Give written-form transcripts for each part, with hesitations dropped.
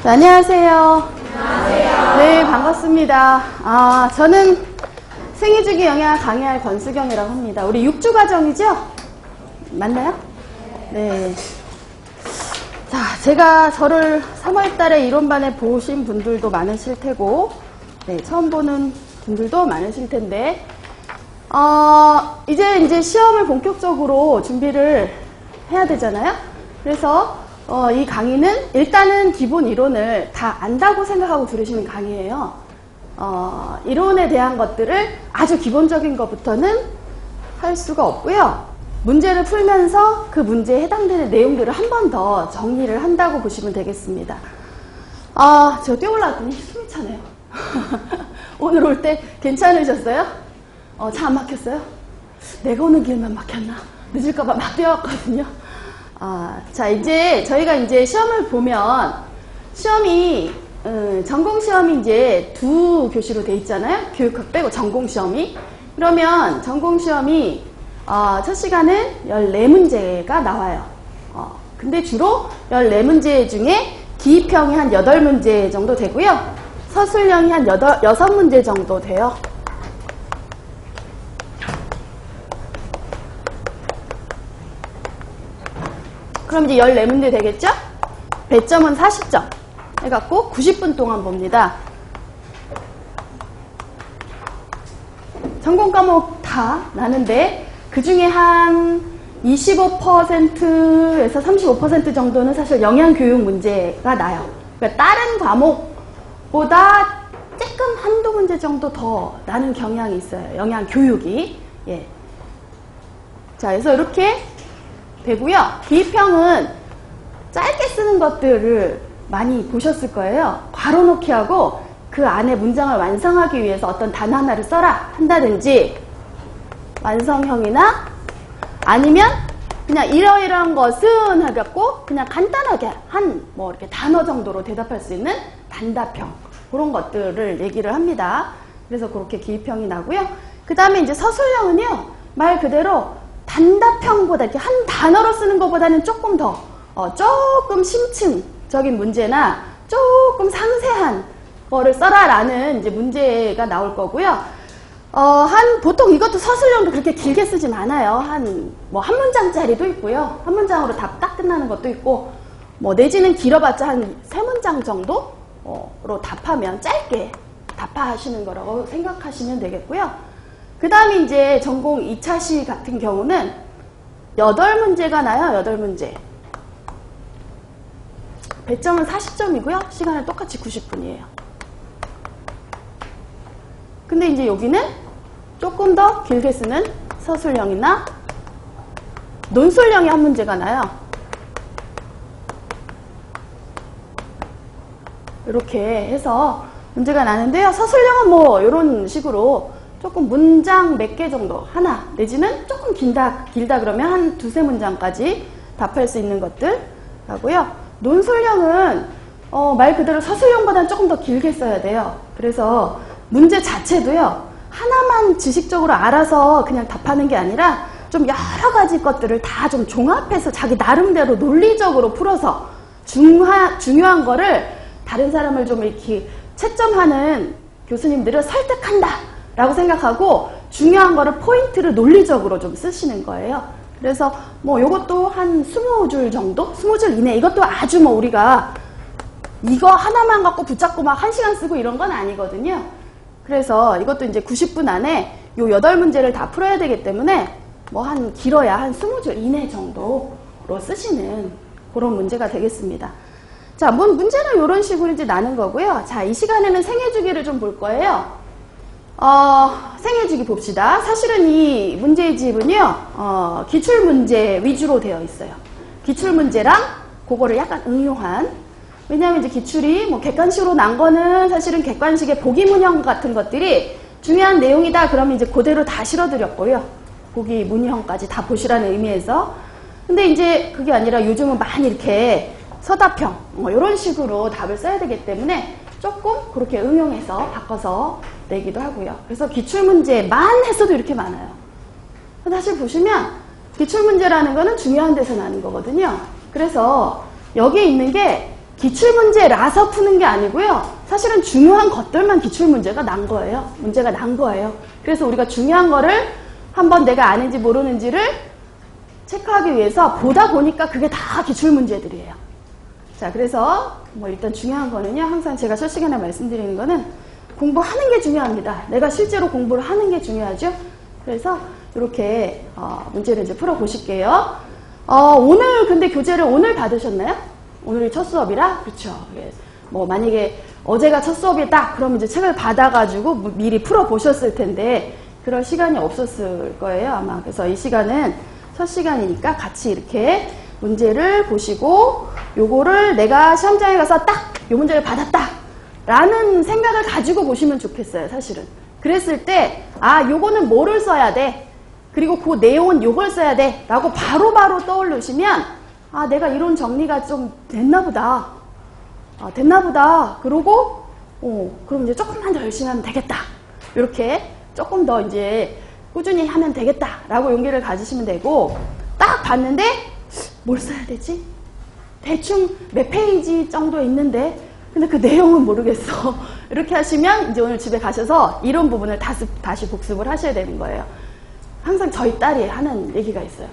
네, 안녕하세요. 안녕하세요. 네, 반갑습니다. 저는 생애주기 영양 강의할 권수경이라고 합니다. 우리 6주 과정이죠? 맞나요? 네. 자, 제가 저를 3월 달에 이론반에 보신 분들도 많으실 테고, 네, 처음 보는 분들도 많으실 텐데, 이제 시험을 본격적으로 준비를 해야 되잖아요? 그래서, 이 강의는 일단은 기본 이론을 다 안다고 생각하고 들으시는 강의예요. 이론에 대한 것들을 아주 기본적인 것부터는 할 수가 없고요. 문제를 풀면서 그 문제에 해당되는 내용들을 한 번 더 정리를 한다고 보시면 되겠습니다. 제가 뛰어 올라왔더니 숨이 차네요. 오늘 올 때 괜찮으셨어요? 차 안 막혔어요? 내가 오는 길만 막혔나? 늦을까봐 막 뛰어왔거든요. 자, 이제 저희가 이제 시험을 보면 시험이 전공 시험이 이제 두 교시로 돼 있잖아요. 교육학 빼고 전공 시험이. 그러면 전공 시험이 첫 시간은 14문제가 나와요. 근데 주로 14문제 중에 기입형이 한 8문제 정도 되고요. 서술형이 한 6문제 정도 돼요. 그럼 이제 14문제 되겠죠? 배점은 40점 해갖고 90분 동안 봅니다. 전공 과목 다 나는데 그 중에 한 25%에서 35% 정도는 사실 영양교육 문제가 나요. 그러니까 다른 과목보다 조금 한두 문제 정도 더 나는 경향이 있어요. 영양교육이. 예. 자, 그래서 이렇게 되고요. 기입형은 짧게 쓰는 것들을 많이 보셨을 거예요. 괄호 놓기 하고 그 안에 문장을 완성하기 위해서 어떤 단어 하나를 써라 한다든지 완성형이나 아니면 그냥 이러이러한 것은 해갖고 그냥 간단하게 뭐 이렇게 단어 정도로 대답할 수 있는 단답형 그런 것들을 얘기를 합니다. 그래서 그렇게 기입형이 나고요. 그 다음에 이제 서술형은요. 말 그대로 단답형보다 이렇게 한 단어로 쓰는 것보다는 조금 더 조금 심층적인 문제나 조금 상세한 거를 써라라는 이제 문제가 나올 거고요. 보통 이것도 서술형도 그렇게 길게 쓰진 않아요. 한 문장짜리도 있고요. 한 문장으로 답 딱 끝나는 것도 있고, 내지는 길어봤자 한 3문장 정도로 답하면 짧게 답하시는 거라고 생각하시면 되겠고요. 그 다음에 이제 전공 2차시 같은 경우는 8문제가 나요. 8문제. 배점은 40점이고요. 시간은 똑같이 90분이에요. 근데 이제 여기는 조금 더 길게 쓰는 서술형이나 논술형이 한 문제가 나요. 이렇게 해서 문제가 나는데요. 서술형은 이런 식으로 조금 문장 몇 개 정도 하나 내지는 조금 길다 그러면 한 2-3문장까지 답할 수 있는 것들 하고요. 논술형은 말 그대로 서술형보다는 조금 더 길게 써야 돼요. 그래서 문제 자체도요. 하나만 지식적으로 알아서 그냥 답하는 게 아니라 좀 여러 가지 것들을 다 좀 종합해서 자기 나름대로 논리적으로 풀어서 중요한 거를 다른 사람을 좀 이렇게 채점하는 교수님들을 설득한다 라고 생각하고 중요한 거를 포인트를 논리적으로 좀 쓰시는 거예요. 그래서 요것도 한 20줄 정도? 20줄 이내. 이것도 아주 우리가 이거 하나만 갖고 붙잡고 막 1시간 쓰고 이런 건 아니거든요. 그래서 이것도 이제 90분 안에 요 8문제를 다 풀어야 되기 때문에 길어야 한 20줄 이내 정도로 쓰시는 그런 문제가 되겠습니다. 자, 문제는 이런 식으로 이제 나는 거고요. 자, 이 시간에는 생애주기를 좀 볼 거예요. 생애주기 봅시다. 사실은 이 문제집은요, 기출문제 위주로 되어 있어요. 기출문제랑 그거를 약간 응용한. 왜냐하면 이제 기출이 객관식으로 난 거는 사실은 객관식의 보기문형 같은 것들이 중요한 내용이다 그러면 이제 그대로 다 실어드렸고요. 보기문형까지 다 보시라는 의미에서. 근데 이제 그게 아니라 요즘은 많이 이렇게 서답형, 이런 식으로 답을 써야 되기 때문에 조금 그렇게 응용해서 바꿔서 내기도 하고요. 그래서 기출문제만 했어도 이렇게 많아요. 사실 보시면 기출문제라는 거는 중요한 데서 나는 거거든요. 그래서 여기에 있는 게 기출문제라서 푸는 게 아니고요. 사실은 중요한 것들만 기출문제가 난 거예요. 문제가 난 거예요. 그래서 우리가 중요한 거를 한번 내가 아는지 모르는지를 체크하기 위해서 보다 보니까 그게 다 기출문제들이에요. 자, 그래서 뭐 일단 중요한 거는요. 항상 제가 첫 시간에 말씀드리는 거는 공부하는 게 중요합니다. 내가 실제로 공부를 하는 게 중요하죠. 그래서 이렇게 문제를 이제 풀어보실게요. 오늘 근데 교재를 오늘 받으셨나요? 오늘이 첫 수업이라? 그렇죠. 뭐 만약에 어제가 첫 수업이다 그럼 이제 책을 받아가지고 미리 풀어보셨을 텐데 그럴 시간이 없었을 거예요 아마. 그래서 이 시간은 첫 시간이니까 같이 이렇게 문제를 보시고 요거를 내가 시험장에 가서 딱 요 문제를 받았다 라는 생각을 가지고 보시면 좋겠어요 사실은. 그랬을 때 요거는 뭐를 써야 돼 그리고 그 내용은 요걸 써야 돼 라고 바로바로 떠올르시면 내가 이론 정리가 좀 됐나 보다. 됐나 보다. 그러고, 그럼 이제 조금만 더 열심히 하면 되겠다. 이렇게 조금 더 이제 꾸준히 하면 되겠다. 라고 용기를 가지시면 되고, 딱 봤는데, 뭘 써야 되지? 대충 몇 페이지 정도 있는데, 근데 그 내용은 모르겠어. 이렇게 하시면 이제 오늘 집에 가셔서 이론 부분을 다시 복습을 하셔야 되는 거예요. 항상 저희 딸이 하는 얘기가 있어요.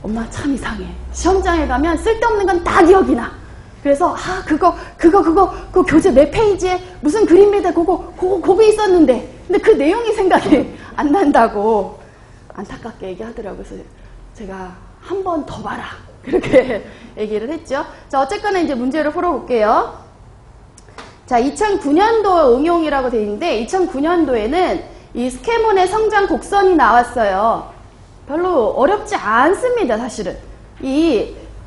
엄마 참 이상해. 시험장에 가면 쓸데없는 건 다 기억이 나. 그래서 그거 그 교재 몇 페이지에 무슨 그림 밑에 그거 있었는데 근데 그 내용이 생각이 안 난다고 안타깝게 얘기하더라고요. 그래서 제가 한 번 더 봐라. 그렇게 얘기를 했죠. 자, 어쨌거나 이제 문제를 풀어볼게요. 자, 2009년도 응용이라고 되어 있는데 2009년도에는 이 스캐몬의 성장 곡선이 나왔어요. 별로 어렵지 않습니다, 사실은.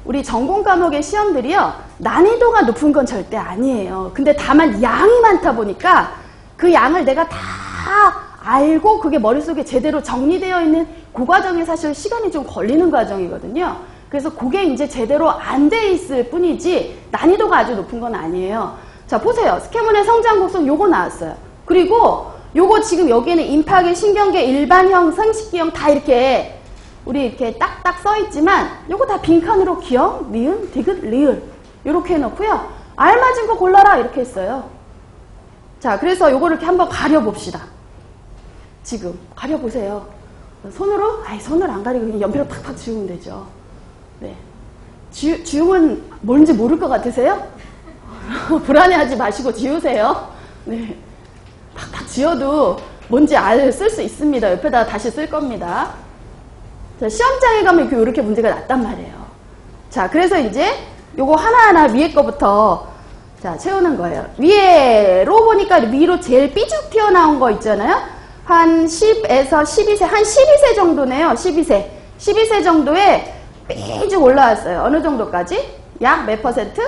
우리 전공 과목의 시험들이요, 난이도가 높은 건 절대 아니에요. 근데 다만 양이 많다 보니까 그 양을 내가 다 알고 그게 머릿속에 제대로 정리되어 있는 그 과정이 사실 시간이 좀 걸리는 과정이거든요. 그래서 그게 이제 제대로 안 돼 있을 뿐이지 난이도가 아주 높은 건 아니에요. 자, 보세요. 스캐몬의 성장 곡선 요거 나왔어요. 그리고 요거 지금 여기에는 임파계, 신경계, 일반형, 생식기형 다 이렇게 우리 이렇게 딱딱 써 있지만 요거 다 빈칸으로 기억, 니은, 디귿, 리을 이렇게 해놓고요. 알맞은 거 골라라 이렇게 했어요. 자, 그래서 요거를 이렇게 한번 가려봅시다. 지금 가려보세요. 손으로? 손으로 안 가리고 그냥 연필로 팍팍 지우면 되죠. 네. 지우면 뭔지 모를 것 같으세요? 불안해하지 마시고 지우세요. 네. 팍팍 지어도 뭔지 쓸 수 있습니다. 옆에다가 다시 쓸 겁니다. 자, 시험장에 가면 이렇게 문제가 났단 말이에요. 자, 그래서 이제 요거 하나하나 위에 거부터 자, 채우는 거예요. 위에로 보니까 위로 제일 삐죽 튀어나온 거 있잖아요. 한 10에서 12세, 한 12세 정도네요. 12세. 12세 정도에 삐죽 올라왔어요. 어느 정도까지? 약 몇 퍼센트?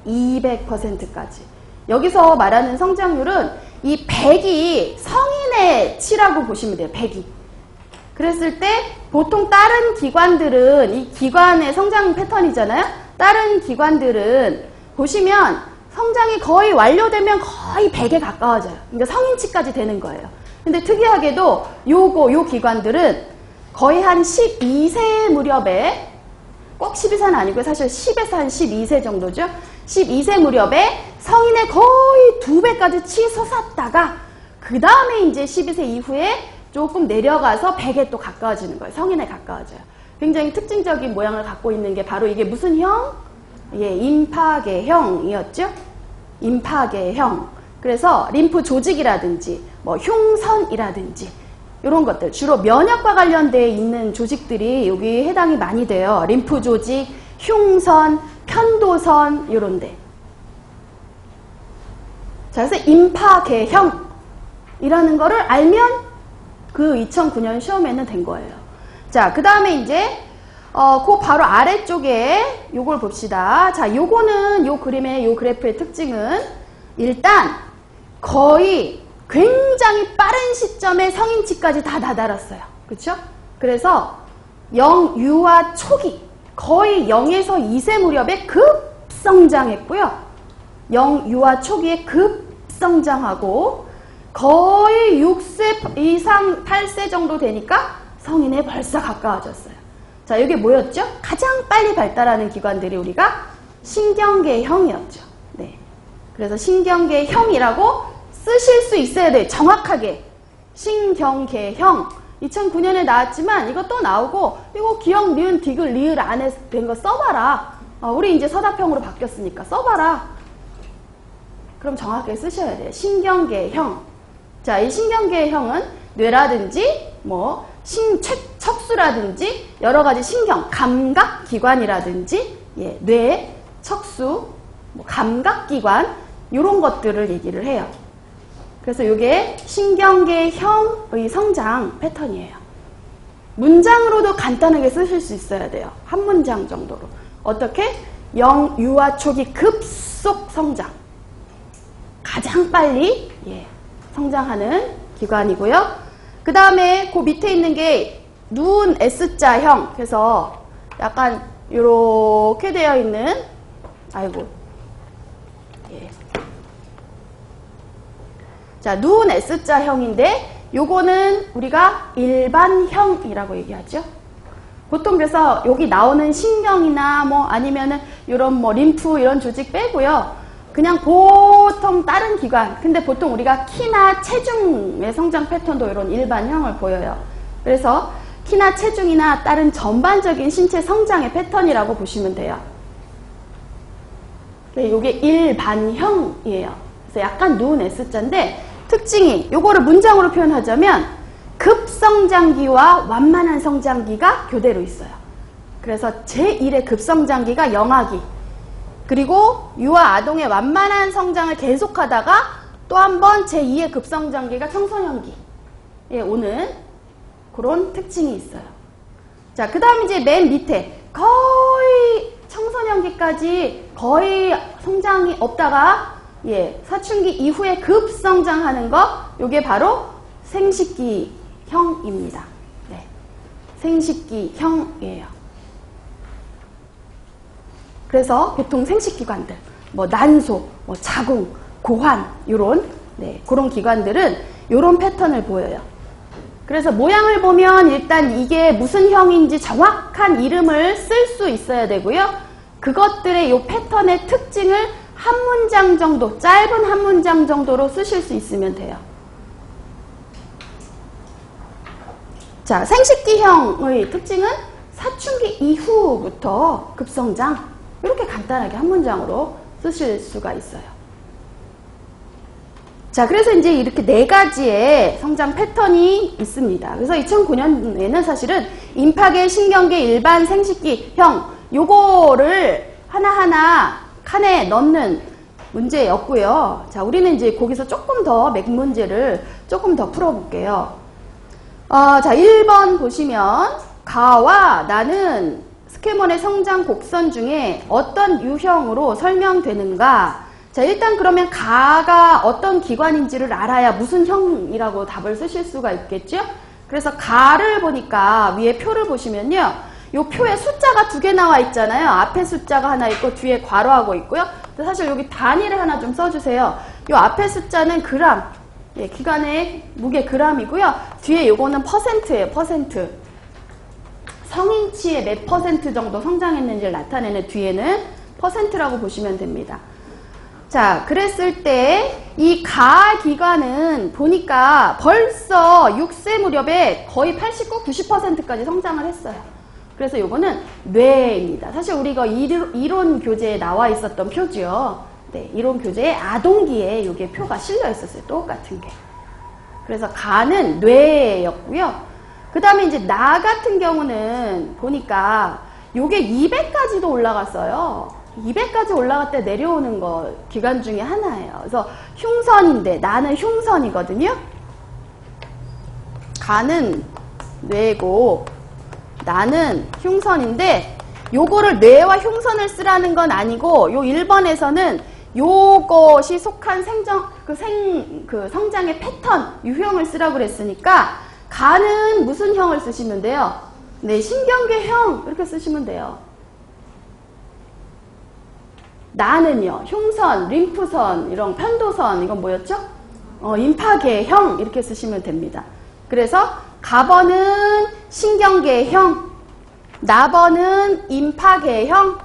200%까지. 여기서 말하는 성장률은 이 100이 성인의 치라고 보시면 돼요. 100이. 그랬을 때 보통 다른 기관들은 이 기관의 성장 패턴이잖아요. 다른 기관들은 보시면 성장이 거의 완료되면 거의 100에 가까워져요. 그러니까 성인치까지 되는 거예요. 근데 특이하게도 요 기관들은 거의 한 12세 무렵에 꼭 12세는 아니고요. 사실 10에서 한 12세 정도죠. 12세 무렵에 성인의 거의 2배까지 치솟았다가 그 다음에 이제 12세 이후에 조금 내려가서 100에 또 가까워지는 거예요. 성인에 가까워져요. 굉장히 특징적인 모양을 갖고 있는 게 바로 이게 무슨 형? 임파계형이었죠. 임파계형. 그래서 림프 조직이라든지 뭐 흉선이라든지 이런 것들 주로 면역과 관련되어 있는 조직들이 여기 해당이 많이 돼요. 림프 조직, 흉선, 편도선 이런 데. 자, 그래서 임파계형이라는 거를 알면 그 2009년 시험에는 된 거예요. 자, 그 다음에 이제 그 바로 아래쪽에 요걸 봅시다. 자, 요거는 요 그림의 요 그래프의 특징은 일단 거의 굉장히 빠른 시점에 성인치까지 다 다다랐어요. 그렇죠? 그래서 영유아 초기 거의 0에서 2세 무렵에 급성장했고요. 영유아 초기에 급성장하고 거의 6세 이상 8세 정도 되니까 성인에 벌써 가까워졌어요. 자, 이게 뭐였죠? 가장 빨리 발달하는 기관들이 우리가 신경계형이었죠. 네. 그래서 신경계형이라고 쓰실 수 있어야 돼요. 정확하게. 신경계형. 2009년에 나왔지만 이거 또 나오고 이거 기역, 니은, 디귿, 리을 안에 된 거 써봐라. 우리 이제 서답형으로 바뀌었으니까 써봐라. 그럼 정확하게 쓰셔야 돼요. 신경계형. 자, 이 신경계형은 뇌라든지 뭐 척수라든지 여러 가지 신경, 감각기관이라든지 뇌, 척수, 뭐 감각기관 이런 것들을 얘기를 해요. 그래서 이게 신경계형의 성장 패턴이에요. 문장으로도 간단하게 쓰실 수 있어야 돼요. 한 문장 정도로. 어떻게? 유아 초기 급속 성장. 가장 빨리 성장하는 기관이고요. 그 다음에 그 밑에 있는 게 누운 S자형. 그래서 약간 이렇게 되어 있는 자, 누운 S자형인데 요거는 우리가 일반형이라고 얘기하죠. 보통 그래서 여기 나오는 신경이나 뭐 아니면은 이런 뭐 림프 이런 조직 빼고요. 그냥 보통 다른 기관, 근데 보통 우리가 키나 체중의 성장 패턴도 이런 일반형을 보여요. 그래서 키나 체중이나 다른 전반적인 신체 성장의 패턴이라고 보시면 돼요. 이게 일반형이에요. 그래서 약간 누운 S자인데 특징이 요거를 문장으로 표현하자면 급성장기와 완만한 성장기가 교대로 있어요. 그래서 제1의 급성장기가 영아기, 그리고 유아 아동의 완만한 성장을 계속하다가 또 한 번 제2의 급성장기가 청소년기에 오는 그런 특징이 있어요. 자, 그 다음 이제 맨 밑에 거의 청소년기까지 거의 성장이 없다가 사춘기 이후에 급성장하는 거, 요게 바로 생식기형입니다. 네, 생식기형이에요. 그래서 보통 생식기관들, 뭐 난소, 뭐 자궁, 고환 요런 그런 기관들은 요런 패턴을 보여요. 그래서 모양을 보면 일단 이게 무슨 형인지 정확한 이름을 쓸 수 있어야 되고요. 그것들의 요 패턴의 특징을 한 문장 정도, 짧은 한 문장 정도로 쓰실 수 있으면 돼요. 자, 생식기형의 특징은 사춘기 이후부터 급성장. 이렇게 간단하게 한 문장으로 쓰실 수가 있어요. 자, 그래서 이제 이렇게 4가지의 성장 패턴이 있습니다. 그래서 2009년에는 사실은 임파계, 신경계, 일반 생식기형 요거를 하나하나 칸에 넣는 문제였고요. 자, 우리는 이제 거기서 조금 더 맥 문제를 조금 더 풀어볼게요. 자, 1번 보시면 가와 나는 스캐먼의 성장 곡선 중에 어떤 유형으로 설명되는가? 자, 일단 그러면 가가 어떤 기관인지를 알아야 무슨 형이라고 답을 쓰실 수가 있겠죠? 그래서 가를 보니까 위에 표를 보시면요. 요 표에 숫자가 2개 나와 있잖아요. 앞에 숫자가 하나 있고 뒤에 괄호하고 있고요. 사실 여기 단위를 하나 좀 써주세요. 요 앞에 숫자는 그램, 기관의 무게 그램이고요. 뒤에 요거는 퍼센트예요. 퍼센트. 성인치의 몇 퍼센트 정도 성장했는지를 나타내는 뒤에는 퍼센트라고 보시면 됩니다. 자, 그랬을 때 이 가 기관은 보니까 벌써 6세 무렵에 거의 89, 90%까지 성장을 했어요. 그래서 요거는 뇌입니다. 사실 우리가 이론 교재에 나와 있었던 표죠. 네, 이론 교재에 아동기에 요게 표가 실려 있었어요. 똑같은 게. 그래서 가는 뇌였고요. 그 다음에 이제 나 같은 경우는 보니까 요게 200까지도 올라갔어요. 200까지 올라갈 때 내려오는 거 기관 중에 하나예요. 그래서 흉선인데 나는 흉선이거든요. 가는 뇌고 나는 흉선인데 요거를 뇌와 흉선을 쓰라는 건 아니고 요 1번에서는 요것이 속한 성장의 패턴, 유형을 쓰라고 그랬으니까 가는 무슨 형을 쓰시면 돼요? 네, 신경계형 이렇게 쓰시면 돼요. 나는요, 흉선, 림프선, 이런 편도선, 이건 뭐였죠? 임파계형 이렇게 쓰시면 됩니다. 그래서 가번은 신경계형, 나번은 임파계형,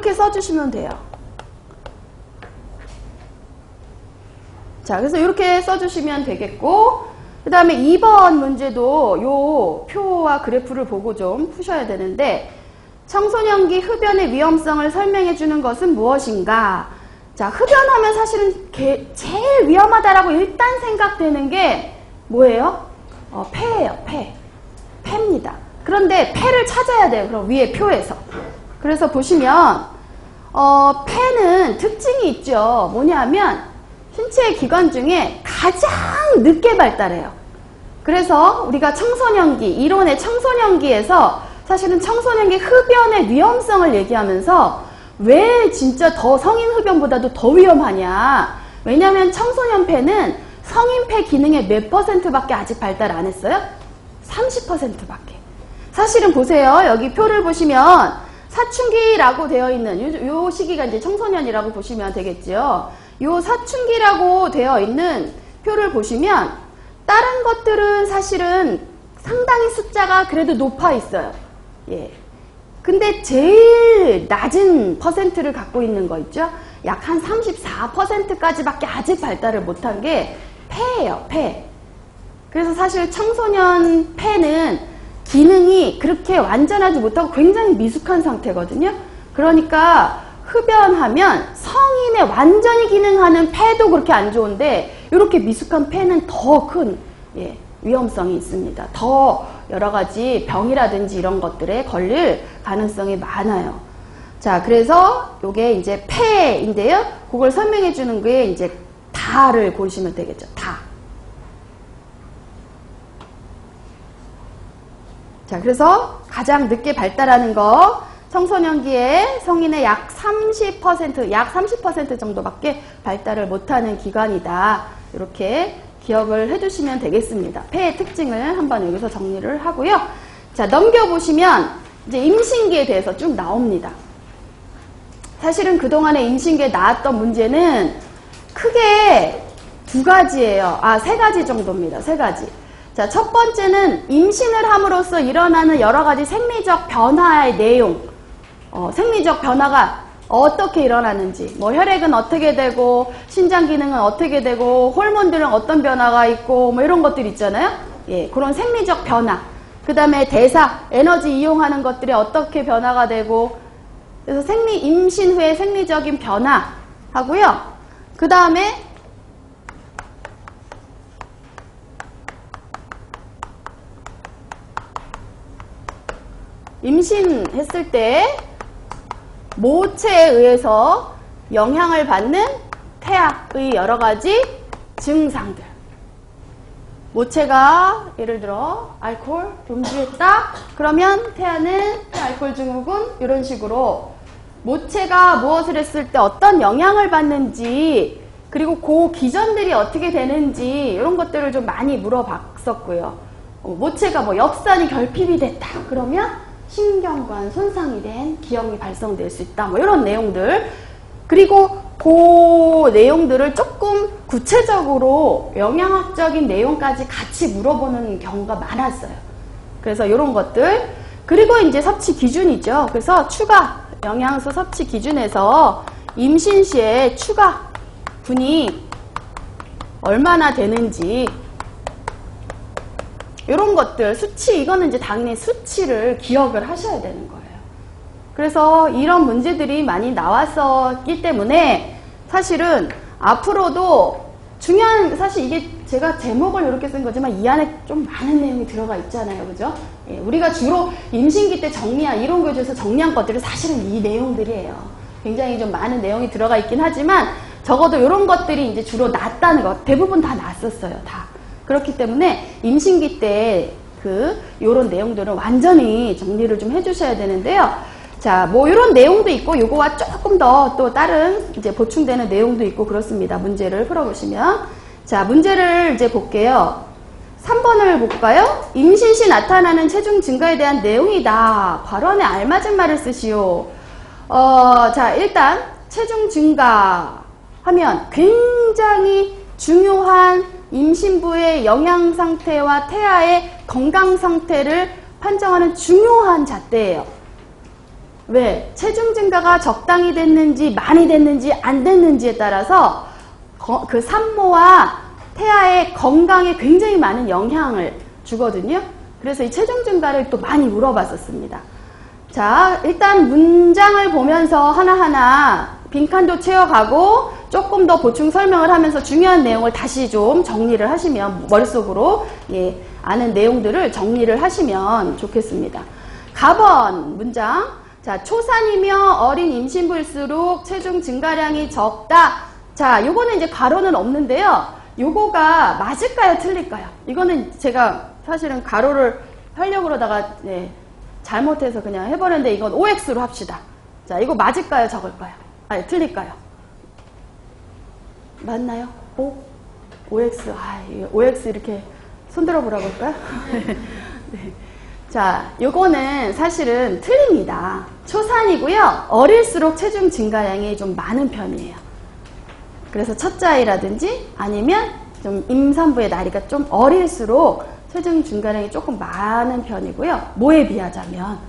이렇게 써주시면 돼요. 자, 그래서 이렇게 써주시면 되겠고, 그 다음에 2번 문제도 요 표와 그래프를 보고 좀 푸셔야 되는데, 청소년기 흡연의 위험성을 설명해 주는 것은 무엇인가? 자, 흡연하면 사실은 제일 위험하다라고 일단 생각되는 게 뭐예요? 폐예요, 폐. 폐입니다. 그런데 폐를 찾아야 돼요. 그럼 위에 표에서. 그래서 보시면, 폐는 특징이 있죠. 뭐냐면, 신체의 기관 중에 가장 늦게 발달해요. 그래서 우리가 청소년기, 이론의 청소년기에서 사실은 청소년기 흡연의 위험성을 얘기하면서 왜 진짜 더 성인 흡연보다도 더 위험하냐. 왜냐하면 청소년 폐는 성인 폐 기능의 몇 %밖에 아직 발달 안 했어요? 30%밖에. 사실은 보세요. 여기 표를 보시면 사춘기라고 되어 있는 요 시기가 이제 청소년이라고 보시면 되겠죠. 요 사춘기라고 되어 있는 표를 보시면 다른 것들은 사실은 상당히 숫자가 그래도 높아 있어요. 예. 근데 제일 낮은 퍼센트를 갖고 있는 거 있죠? 약 한 34%까지밖에 아직 발달을 못한 게 폐예요, 폐. 그래서 사실 청소년 폐는 기능이 그렇게 완전하지 못하고 굉장히 미숙한 상태거든요. 그러니까 흡연하면 성인의 완전히 기능하는 폐도 그렇게 안 좋은데 이렇게 미숙한 폐는 더 큰 위험성이 있습니다. 더 여러 가지 병이라든지 이런 것들에 걸릴 가능성이 많아요. 자, 그래서 요게 이제 폐인데요. 그걸 설명해 주는 게 이제 다를 보시면 되겠죠. 다. 자, 그래서 가장 늦게 발달하는 거 청소년기에 성인의 약 30% 정도밖에 발달을 못하는 기관이다. 이렇게 기억을 해두시면 되겠습니다. 폐의 특징을 한번 여기서 정리를 하고요. 자, 넘겨보시면 이제 임신기에 대해서 쭉 나옵니다. 사실은 그동안에 임신기에 나왔던 문제는 크게 두 가지예요. 세 가지 정도입니다. 세 가지. 자, 첫 번째는 임신을 함으로써 일어나는 여러 가지 생리적 변화의 내용. 생리적 변화가 어떻게 일어나는지, 뭐 혈액은 어떻게 되고, 신장 기능은 어떻게 되고, 호르몬들은 어떤 변화가 있고, 뭐 이런 것들 있잖아요. 예, 그런 생리적 변화. 그 다음에 대사, 에너지 이용하는 것들이 어떻게 변화가 되고, 그래서 임신 후에 생리적인 변화 하고요. 그 다음에 임신했을 때 모체에 의해서 영향을 받는 태아의 여러 가지 증상들. 모체가 예를 들어 알코올 음주했다. 그러면 태아는 알코올 증후군 이런 식으로 모체가 무엇을 했을 때 어떤 영향을 받는지 그리고 그 기전들이 어떻게 되는지 이런 것들을 좀 많이 물어봤었고요. 모체가 뭐 엽산이 결핍이 됐다. 그러면 신경관 손상이 된 기형이 발생될 수 있다. 뭐 이런 내용들. 그리고 그 내용들을 조금 구체적으로 영양학적인 내용까지 같이 물어보는 경우가 많았어요. 그래서 이런 것들. 그리고 이제 섭취 기준이죠. 그래서 추가 영양소 섭취 기준에서 임신 시에 추가 분이 얼마나 되는지 이런 것들, 수치, 이거는 이제 당연히 수치를 기억을 하셔야 되는 거예요. 그래서 이런 문제들이 많이 나왔었기 때문에 사실은 앞으로도 중요한, 사실 이게 제가 제목을 이렇게 쓴 거지만 이 안에 좀 많은 내용이 들어가 있잖아요. 그죠? 예, 우리가 주로 임신기 때 정리한, 이론 교재에서 정리한 것들은 사실은 이 내용들이에요. 굉장히 좀 많은 내용이 들어가 있긴 하지만 적어도 이런 것들이 이제 주로 났다는 것, 대부분 다 났었어요. 다. 그렇기 때문에 임신기 때 요런 내용들은 완전히 정리를 좀 해주셔야 되는데요. 자, 뭐 이런 내용도 있고 요거와 조금 더 또 다른 이제 보충되는 내용도 있고 그렇습니다. 문제를 풀어보시면. 자, 문제를 이제 볼게요. 3번을 볼까요? 임신 시 나타나는 체중 증가에 대한 내용이다. 발언에 알맞은 말을 쓰시오. 자, 일단 체중 증가 하면 굉장히 중요한 임신부의 영양 상태와 태아의 건강 상태를 판정하는 중요한 잣대예요. 왜? 체중 증가가 적당히 됐는지 많이 됐는지 안 됐는지에 따라서 그 산모와 태아의 건강에 굉장히 많은 영향을 주거든요. 그래서 이 체중 증가를 또 많이 물어봤었습니다. 자, 일단 문장을 보면서 하나하나 빈칸도 채워가고 조금 더 보충 설명을 하면서 중요한 내용을 다시 좀 정리를 하시면 머릿속으로 아는 내용들을 정리를 하시면 좋겠습니다. 가번 문장. 자, 초산이며 어린 임신부일수록 체중 증가량이 적다. 자, 요거는 이제 가로는 없는데요. 요거가 맞을까요? 틀릴까요? 이거는 제가 사실은 가로를 하려고 그러다가 잘못해서 그냥 해버렸는데 이건 OX로 합시다. 자, 이거 맞을까요? 적을까요? 아니, 틀릴까요? 맞나요? OX. OX 이렇게 손들어 보라고 할까요? 네. 자, 요거는 사실은 틀립니다. 초산이고요. 어릴수록 체중 증가량이 좀 많은 편이에요. 그래서 첫째 아이라든지 아니면 좀 임산부의 나이가 좀 어릴수록 체중 증가량이 조금 많은 편이고요. 뭐에 비하자면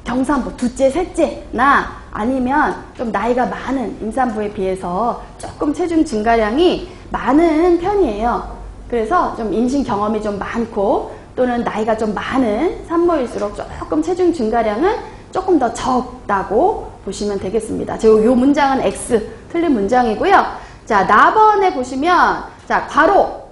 경산부 둘째, 셋째나 아니면 좀 나이가 많은 임산부에 비해서 조금 체중 증가량이 많은 편이에요. 그래서 좀 임신 경험이 좀 많고 또는 나이가 좀 많은 산모일수록 조금 체중 증가량은 조금 더 적다고 보시면 되겠습니다. 요 문장은 X 틀린 문장이고요. 자, 나번에 보시면 자, 괄호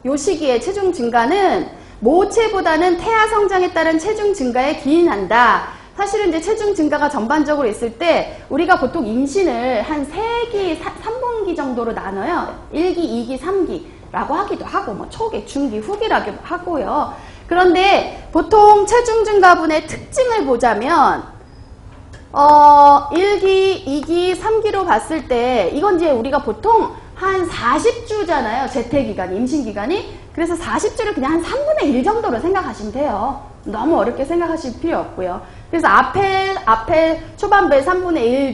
요 시기에 체중 증가는 모체보다는 태아 성장에 따른 체중 증가에 기인한다. 사실은 이제 체중 증가가 전반적으로 있을 때 우리가 보통 임신을 한 3기, 3분기 정도로 나눠요. 1기, 2기, 3기라고 하기도 하고 뭐 초기, 중기, 후기라고 하고요. 그런데 보통 체중 증가분의 특징을 보자면 1기, 2기, 3기로 봤을 때 이건 이제 우리가 보통 한 40주잖아요. 재태기간이, 임신기간이. 그래서 40주를 그냥 한 3분의 1 정도로 생각하시면 돼요. 너무 어렵게 생각하실 필요 없고요. 그래서 앞에 초반부에 3분의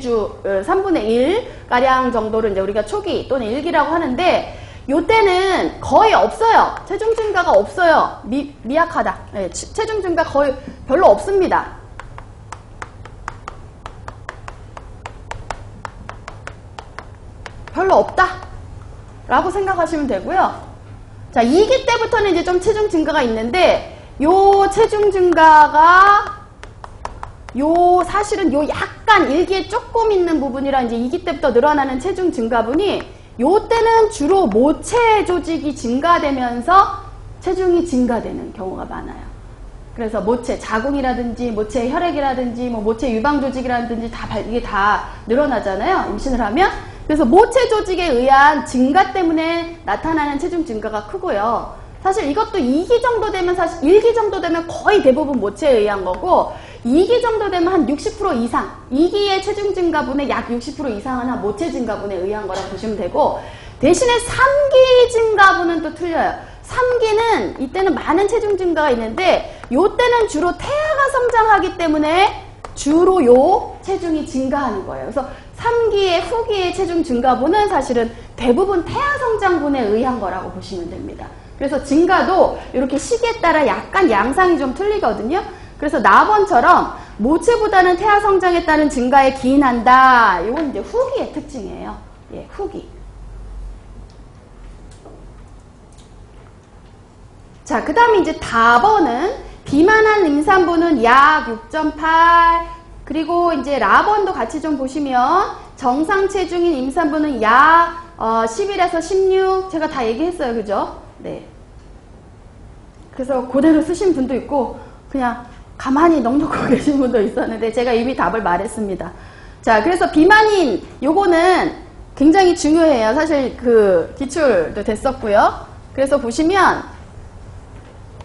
1가량 정도를 이제 우리가 초기 또는 1기라고 하는데 요때는 거의 없어요. 체중 증가가 없어요. 미약하다. 네, 체중 증가 거의 별로 없습니다. 별로 없다 라고 생각하시면 되고요. 자, 2기 때부터는 이제 좀 체중 증가가 있는데 요 체중 증가가 사실은 약간 1기에 조금 있는 부분이라 이제 2기 때부터 늘어나는 체중 증가분이 요 때는 주로 모체 조직이 증가되면서 체중이 증가되는 경우가 많아요. 그래서 모체, 자궁이라든지 모체 혈액이라든지 뭐 모체 유방 조직이라든지 이게 다 늘어나잖아요. 임신을 하면. 그래서 모체 조직에 의한 증가 때문에 나타나는 체중 증가가 크고요. 사실 이것도 2기 정도 되면 1기 정도 되면 거의 대부분 모체에 의한 거고 2기 정도 되면 한 60% 이상 2기의 체중 증가분의 약 60% 이상은 한 모체 증가분에 의한 거라고 보시면 되고 대신에 3기 증가분은 또 틀려요. 3기는 이때는 많은 체중 증가가 있는데 요때는 주로 태아가 성장하기 때문에 주로 요 체중이 증가하는 거예요. 그래서 3기의 후기의 체중 증가분은 사실은 대부분 태아 성장분에 의한 거라고 보시면 됩니다. 그래서 증가도 이렇게 시기에 따라 약간 양상이 좀 틀리거든요. 그래서 나번처럼 모체보다는 태아 성장에 따른 증가에 기인한다. 이건 이제 후기의 특징이에요. 예, 후기. 자, 그 다음에 이제 다번은 비만한 임산부는 약 6.8, 그리고 이제 라번도 같이 좀 보시면 정상 체중인 임산부는 약 11에서 16, 제가 다 얘기했어요. 그죠? 네. 그래서 그대로 쓰신 분도 있고 그냥 가만히 넉넉하고 계신 분도 있었는데 제가 이미 답을 말했습니다. 자, 그래서 비만인 요거는 굉장히 중요해요. 사실 그 기출도 됐었고요. 그래서 보시면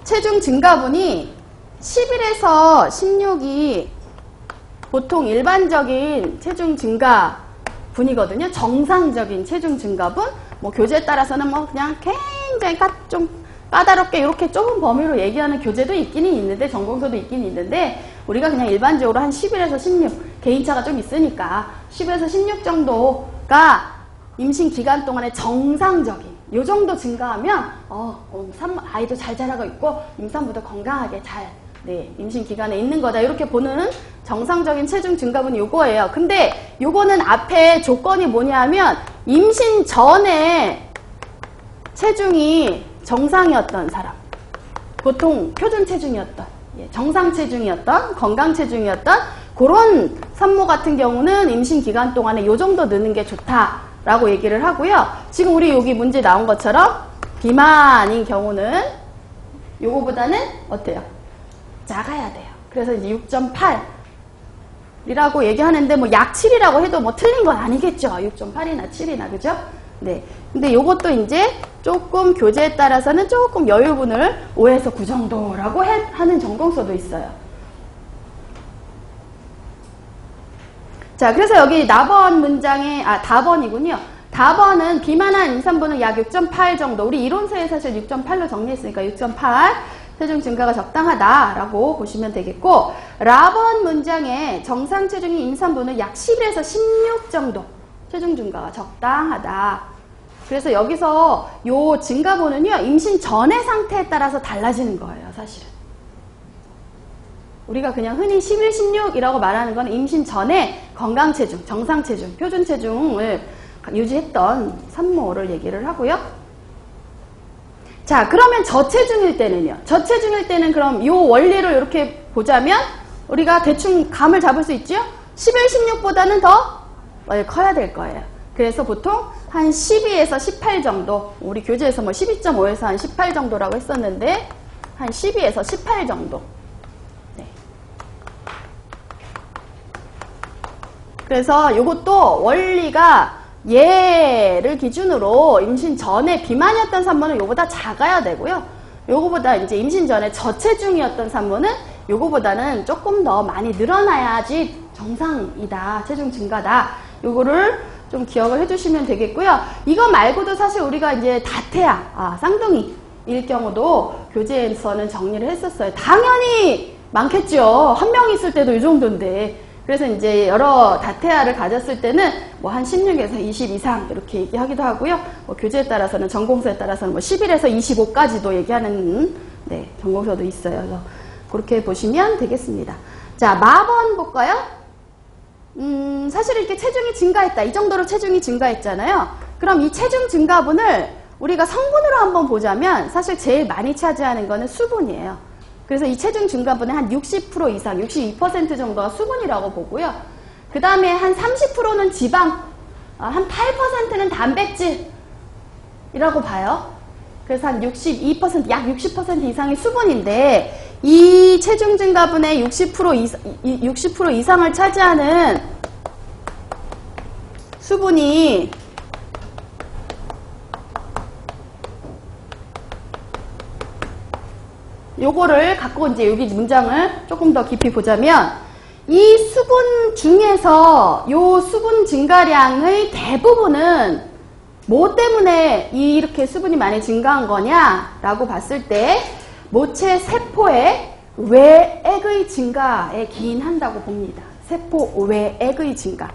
체중 증가분이 11에서 16이 보통 일반적인 체중 증가분이거든요. 정상적인 체중 증가분. 뭐 교재에 따라서는 뭐 그냥 굉장히 좀 까다롭게 이렇게 좁은 범위로 얘기하는 교재도 있기는 있는데 전공서도 있긴 있는데 우리가 그냥 일반적으로 한 11에서 16 개인차가 좀 있으니까 10에서 16 정도가 임신 기간 동안에 정상적인 요 정도 증가하면 아이도 잘 자라고 있고 임산부도 건강하게 잘 네, 임신 기간에 있는 거다. 이렇게 보는 정상적인 체중 증가분이 요거예요. 근데 요거는 앞에 조건이 뭐냐면 임신 전에 체중이 정상이었던 사람, 보통 표준 체중이었던, 정상 체중이었던, 건강 체중이었던 그런 산모 같은 경우는 임신 기간 동안에 요 정도 느는 게 좋다라고 얘기를 하고요. 지금 우리 여기 문제 나온 것처럼 비만인 경우는 요거보다는 어때요? 작아야 돼요. 그래서 이제 6.8이라고 얘기하는데 뭐 약 7이라고 해도 뭐 틀린 건 아니겠죠. 6.8이나 7이나 그죠? 네. 근데 요것도 이제 조금 교재에 따라서는 조금 여유분을 5에서 9 정도라고 하는 전공서도 있어요. 자, 그래서 여기 나번 문장에, 답번이군요. 답번은 비만한 임산부는 약 6.8 정도. 우리 이론서에 사실 6.8로 정리했으니까 6.8 체중 증가가 적당하다라고 보시면 되겠고, 라번 문장에 정상 체중인 임산부는 약 11에서 16 정도 체중 증가가 적당하다. 그래서 여기서 요 증가분은요, 임신 전의 상태에 따라서 달라지는 거예요, 사실은. 우리가 그냥 흔히 11, 16이라고 말하는 건 임신 전에 건강 체중, 정상 체중, 표준 체중을 유지했던 산모를 얘기를 하고요. 자, 그러면 저체중일 때는요. 저체중일 때는 그럼 요 원리를 이렇게 보자면 우리가 대충 감을 잡을 수 있죠? 11, 16보다는 더 커야 될 거예요. 그래서 보통 한 12에서 18 정도, 우리 교재에서 뭐 12.5에서 한 18 정도라고 했었는데 한 12에서 18 정도. 네. 그래서 요것도 원리가 얘를 기준으로 임신 전에 비만이었던 산모는 요거보다 작아야 되고요. 요거보다 이제 임신 전에 저체중이었던 산모는 요거보다는 조금 더 많이 늘어나야지 정상이다, 체중 증가다. 요거를 좀 기억을 해주시면 되겠고요. 이거 말고도 사실 우리가 이제 다태아, 쌍둥이일 경우도 교재에서는 정리를 했었어요. 당연히 많겠죠. 한 명 있을 때도 이 정도인데. 그래서 이제 여러 다태아를 가졌을 때는 뭐 한 16에서 20 이상 이렇게 얘기하기도 하고요. 뭐 교재에 따라서는 전공서에 따라서는 뭐 11에서 25까지도 얘기하는 전공서도 있어요. 그래서 그렇게 보시면 되겠습니다. 자, 마번 볼까요? 사실 이렇게 체중이 증가했다. 이 정도로 체중이 증가했잖아요. 그럼 이 체중 증가분을 우리가 성분으로 한번 보자면 사실 제일 많이 차지하는 거는 수분이에요. 그래서 이 체중 증가분의 한 60% 이상, 62% 정도가 수분이라고 보고요. 그 다음에 한 30%는 지방, 한 8%는 단백질이라고 봐요. 그래서 한 62%, 약 60% 이상이 수분인데 이 체중 증가분의 60% 이상을 차지하는 수분이 요거를 갖고 이제 여기 문장을 조금 더 깊이 보자면 이 수분 중에서 요 수분 증가량의 대부분은 뭐 때문에 이렇게 수분이 많이 증가한 거냐라고 봤을 때 모체 세포의 외액의 증가에 기인한다고 봅니다. 세포 외액의 증가.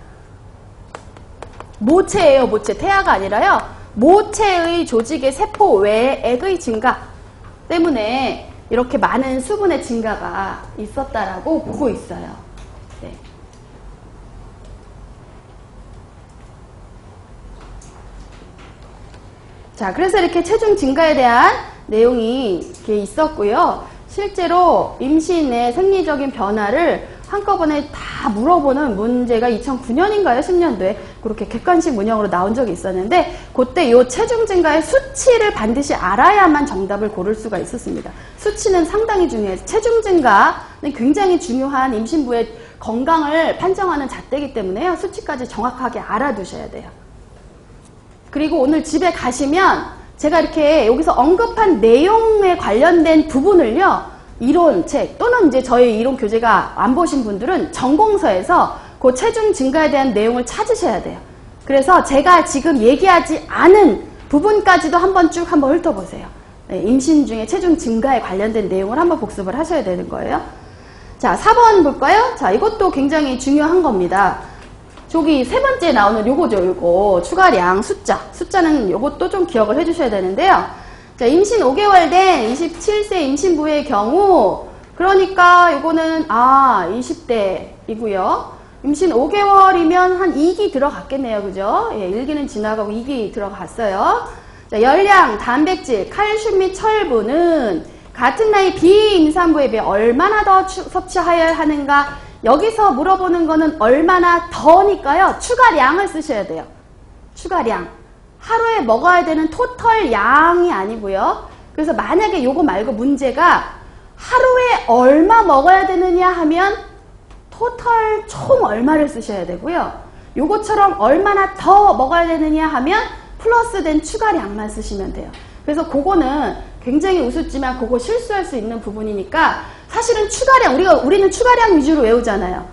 모체예요, 모체. 태아가 아니라요. 모체의 조직의 세포 외액의 증가 때문에 이렇게 많은 수분의 증가가 있었다라고 보고 있어요. 네. 자, 그래서 이렇게 체중 증가에 대한 내용이 이렇게 있었고요. 실제로 임신의 생리적인 변화를 한꺼번에 다 물어보는 문제가 2009년인가요? 10년도에 그렇게 객관식 문형으로 나온 적이 있었는데 그때 이 체중 증가의 수치를 반드시 알아야만 정답을 고를 수가 있었습니다. 수치는 상당히 중요해요. 체중 증가는 굉장히 중요한 임신부의 건강을 판정하는 잣대이기 때문에요. 수치까지 정확하게 알아두셔야 돼요. 그리고 오늘 집에 가시면 제가 이렇게 여기서 언급한 내용에 관련된 부분을요. 이론책 또는 이제 저희 이론 교재가 안 보신 분들은 전공서에서 그 체중 증가에 대한 내용을 찾으셔야 돼요. 그래서 제가 지금 얘기하지 않은 부분까지도 한번 쭉 한번 훑어보세요. 네, 임신 중에 체중 증가에 관련된 내용을 한번 복습을 하셔야 되는 거예요. 자, 4번 볼까요? 자, 이것도 굉장히 중요한 겁니다. 저기 세 번째 나오는 요거죠, 요거. 추가량 숫자. 숫자는 요것도 좀 기억을 해주셔야 되는데요. 자, 임신 5개월 된 27세 임신부의 경우 그러니까 이거는 20대이고요. 임신 5개월이면 한 2기 들어갔겠네요. 그죠? 예, 1기는 지나가고 2기 들어갔어요. 자, 열량, 단백질, 칼슘 및 철분은 같은 나이 비임산부에 비해 얼마나 더 섭취하여야 하는가? 여기서 물어보는 거는 얼마나 더니까요. 추가량을 쓰셔야 돼요. 추가량. 하루에 먹어야 되는 토털 양이 아니고요. 그래서 만약에 요거 말고 문제가 하루에 얼마 먹어야 되느냐 하면 토털 총 얼마를 쓰셔야 되고요. 요것처럼 얼마나 더 먹어야 되느냐 하면 플러스된 추가량만 쓰시면 돼요. 그래서 그거는 굉장히 우습지만 그거 실수할 수 있는 부분이니까 사실은 추가량, 우리는 추가량 위주로 외우잖아요.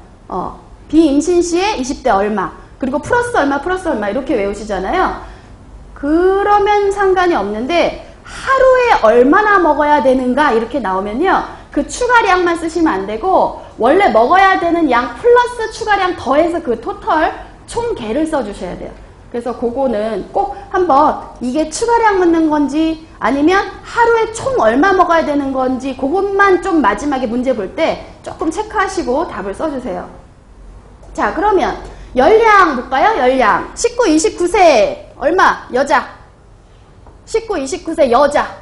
비임신 시에 20대 얼마, 그리고 플러스 얼마 이렇게 외우시잖아요. 그러면 상관이 없는데 하루에 얼마나 먹어야 되는가 이렇게 나오면요. 그 추가량만 쓰시면 안 되고 원래 먹어야 되는 양 플러스 추가량 더해서 그 토털 총 개를 써주셔야 돼요. 그래서 그거는 꼭 한번 이게 추가량 묻는 건지 아니면 하루에 총 얼마 먹어야 되는 건지 그것만 좀 마지막에 문제 볼 때 조금 체크하시고 답을 써주세요. 자, 그러면 열량 볼까요? 열량. 19, 29세 얼마? 여자. 19, 29세 여자.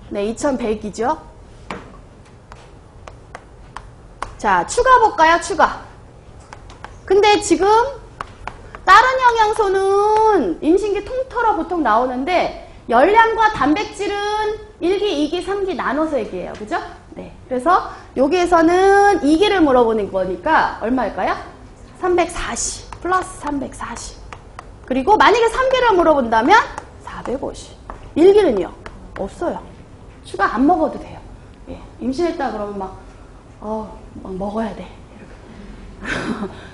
네, 2100이죠. 자, 추가 볼까요? 추가. 근데 지금 다른 영양소는 임신기 통틀어 보통 나오는데 열량과 단백질은 1기, 2기, 3기 나눠서 얘기해요. 그죠? 네. 그래서 여기에서는 2기를 물어보는 거니까 얼마일까요? 340 플러스 340. 그리고 만약에 3기를 물어본다면 450. 1기는요? 없어요. 추가 안 먹어도 돼요. 예. 임신했다 그러면 막 먹어야 돼.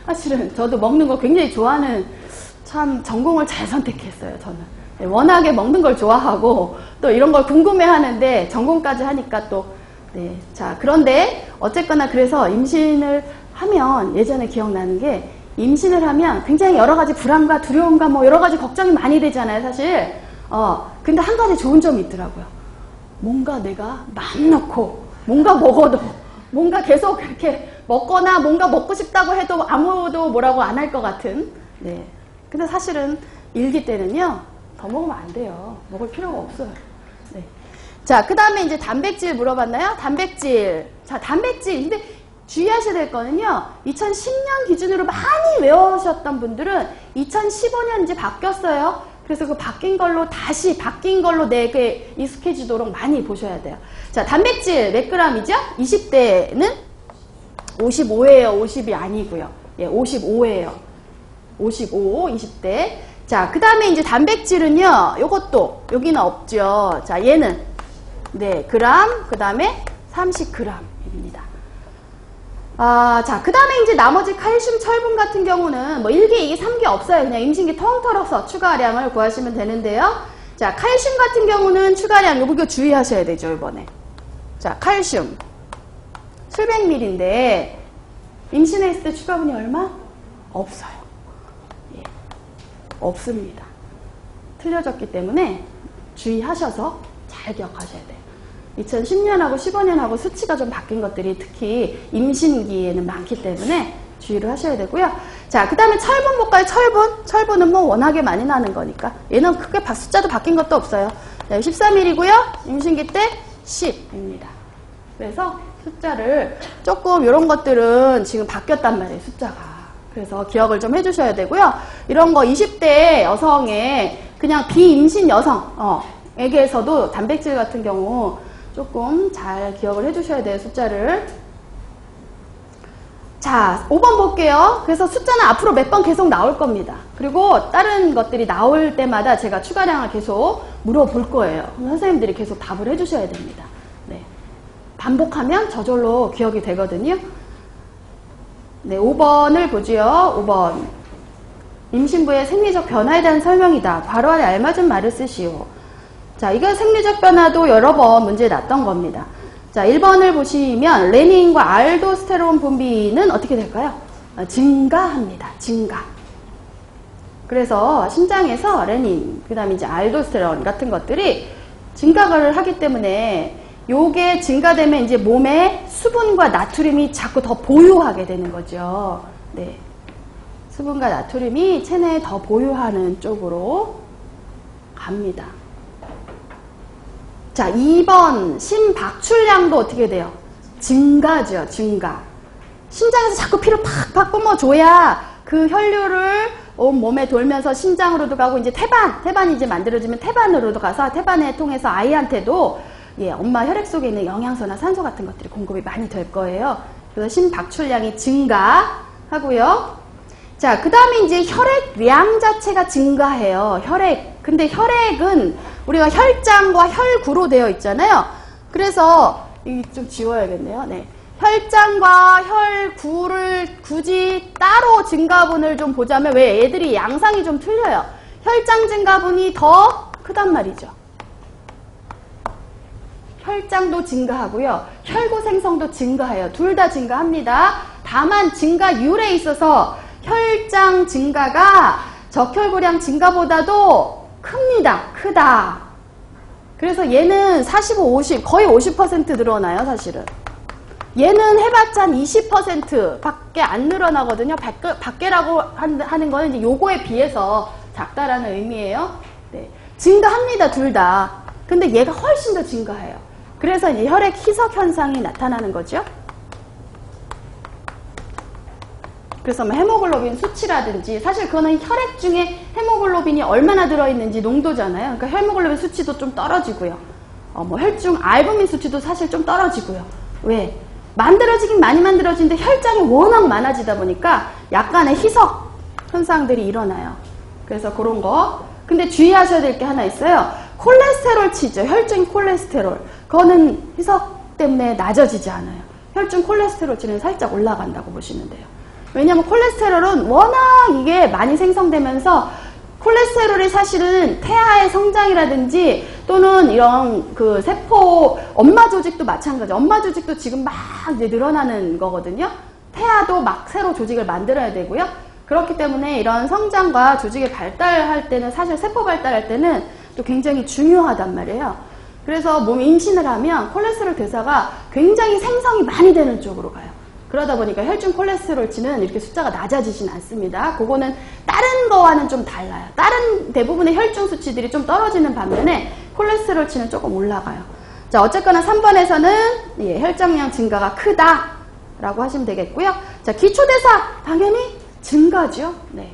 사실은 저도 먹는 거 굉장히 좋아하는 참 전공을 잘 선택했어요. 저는 네, 워낙에 먹는 걸 좋아하고 또 이런 걸 궁금해 하는데 전공까지 하니까 또 네. 자, 그런데 어쨌거나 그래서 임신을 하면 예전에 기억나는 게 임신을 하면 굉장히 여러 가지 불안과 두려움과 뭐 여러 가지 걱정이 많이 되잖아요, 사실. 근데 한 가지 좋은 점이 있더라고요. 뭔가 내가 마음 놓고 뭔가 먹어도 뭔가 계속 이렇게 먹거나 뭔가 먹고 싶다고 해도 아무도 뭐라고 안 할 것 같은. 네. 근데 사실은 1기 때는요, 더 먹으면 안 돼요. 먹을 필요가 없어요. 네. 자, 그 다음에 이제 단백질 물어봤나요? 단백질. 자, 단백질. 근데 주의하셔야 될 거는요, 2010년 기준으로 많이 외우셨던 분들은 2015년 이제 바뀌었어요. 그래서 그 바뀐 걸로 다시 바뀐 걸로 내게 익숙해지도록 많이 보셔야 돼요. 자, 단백질 몇 g이죠? 20대는 55예요. 50이 아니고요. 예, 55예요. 55, 20대. 자, 그 다음에 이제 단백질은요, 요것도, 여기는 없죠. 자, 얘는, 네, 그램, 그 다음에 30g입니다. 자, 그 다음에 이제 나머지 칼슘, 철분 같은 경우는 뭐 1기, 2기, 3기 없어요. 그냥 임신기 통틀어서 추가량을 구하시면 되는데요. 자, 칼슘 같은 경우는 추가량, 이거 주의하셔야 되죠, 이번에. 자, 칼슘. 700ml인데, 임신했을 때 추가분이 얼마? 없어요. 예. 없습니다. 틀려졌기 때문에 주의하셔서 잘 기억하셔야 돼요. 2010년하고 15년하고 수치가 좀 바뀐 것들이 특히 임신기에는 많기 때문에 주의를 하셔야 되고요. 자, 그 다음에 철분 볼까요? 철분은 뭐 워낙에 많이 나는 거니까 얘는 크게 숫자도 바뀐 것도 없어요. 네, 13일이고요. 임신기 때 10입니다. 그래서 숫자를 조금 이런 것들은 지금 바뀌었단 말이에요. 숫자가. 그래서 기억을 좀 해주셔야 되고요. 이런 거 20대 여성의 그냥 비임신 여성에게서도 단백질 같은 경우 조금 잘 기억을 해주셔야 돼요, 숫자를. 자, 5번 볼게요. 그래서 숫자는 앞으로 몇 번 계속 나올 겁니다. 그리고 다른 것들이 나올 때마다 제가 추가량을 계속 물어볼 거예요. 선생님들이 계속 답을 해주셔야 됩니다. 네. 반복하면 저절로 기억이 되거든요. 네, 5번을 보지요. 5번. 임신부의 생리적 변화에 대한 설명이다. 괄호 안에 알맞은 말을 쓰시오. 자, 이거 생리적 변화도 여러 번 문제에 났던 겁니다. 자, 1번을 보시면 레닌과 알도스테론 분비는 어떻게 될까요? 증가합니다. 증가. 그래서 심장에서 레닌, 그 다음에 이제 알도스테론 같은 것들이 증가를 하기 때문에 요게 증가되면 이제 몸에 수분과 나트륨이 자꾸 더 보유하게 되는 거죠. 네. 수분과 나트륨이 체내에 더 보유하는 쪽으로 갑니다. 자, 2번 심박출량도 어떻게 돼요? 증가죠, 증가. 심장에서 자꾸 피를 팍팍 뿜어줘야 그 혈류를 온 몸에 돌면서 심장으로도 가고, 이제 태반이 이제 만들어지면 태반으로도 가서 태반을 통해서 아이한테도 엄마 혈액 속에 있는 영양소나 산소 같은 것들이 공급이 많이 될 거예요. 그래서 심박출량이 증가하고요. 자, 그 다음에 이제 혈액량 자체가 증가해요. 근데 혈액은 우리가 혈장과 혈구로 되어 있잖아요. 그래서 이거 좀 지워야겠네요. 네. 혈장과 혈구를 굳이 따로 증가분을 좀 보자면, 왜 애들이 양상이 좀 틀려요. 혈장 증가분이 더 크단 말이죠. 혈장도 증가하고요. 혈구 생성도 증가해요. 둘 다 증가합니다. 다만 증가율에 있어서 혈장 증가가 적혈구량 증가보다도 크다. 그래서 얘는 45, 50, 거의 50% 늘어나요, 사실은. 얘는 해봤자 한 20% 밖에 안 늘어나거든요. 밖에라고 하는 거는 이제 요거에 비해서 작다라는 의미예요. 네. 증가합니다, 둘 다. 근데 얘가 훨씬 더 증가해요. 그래서 이제 혈액 희석 현상이 나타나는 거죠. 그래서 뭐 헤모글로빈 수치라든지, 사실 그거는 혈액 중에 헤모글로빈이 얼마나 들어있는지 농도잖아요. 그러니까 헤모글로빈 수치도 좀 떨어지고요. 뭐 혈중 알부민 수치도 사실 좀 떨어지고요. 왜? 만들어지긴 많이 만들어지는데 혈장이 워낙 많아지다 보니까 약간의 희석 현상들이 일어나요. 그래서 그런 거. 근데 주의하셔야 될 게 하나 있어요. 콜레스테롤 치죠. 혈중 콜레스테롤. 그거는 희석 때문에 낮아지지 않아요. 혈중 콜레스테롤 치는 살짝 올라간다고 보시면 돼요. 왜냐하면 콜레스테롤은 워낙 이게 많이 생성되면서, 콜레스테롤이 사실은 태아의 성장이라든지 또는 이런 그 세포, 엄마 조직도 마찬가지. 엄마 조직도 지금 막 이제 늘어나는 거거든요. 태아도 막 새로 조직을 만들어야 되고요. 그렇기 때문에 이런 성장과 조직의 발달할 때는, 사실 세포 발달할 때는 또 굉장히 중요하단 말이에요. 그래서 몸이 임신을 하면 콜레스테롤 대사가 굉장히 생성이 많이 되는 쪽으로 가요. 그러다 보니까 혈중 콜레스테롤치는 이렇게 숫자가 낮아지진 않습니다. 그거는 다른 거와는 좀 달라요. 다른 대부분의 혈중 수치들이 좀 떨어지는 반면에 콜레스테롤치는 조금 올라가요. 자, 어쨌거나 3번에서는 혈장량 증가가 크다라고 하시면 되겠고요. 자, 기초대사 당연히 증가죠. 네.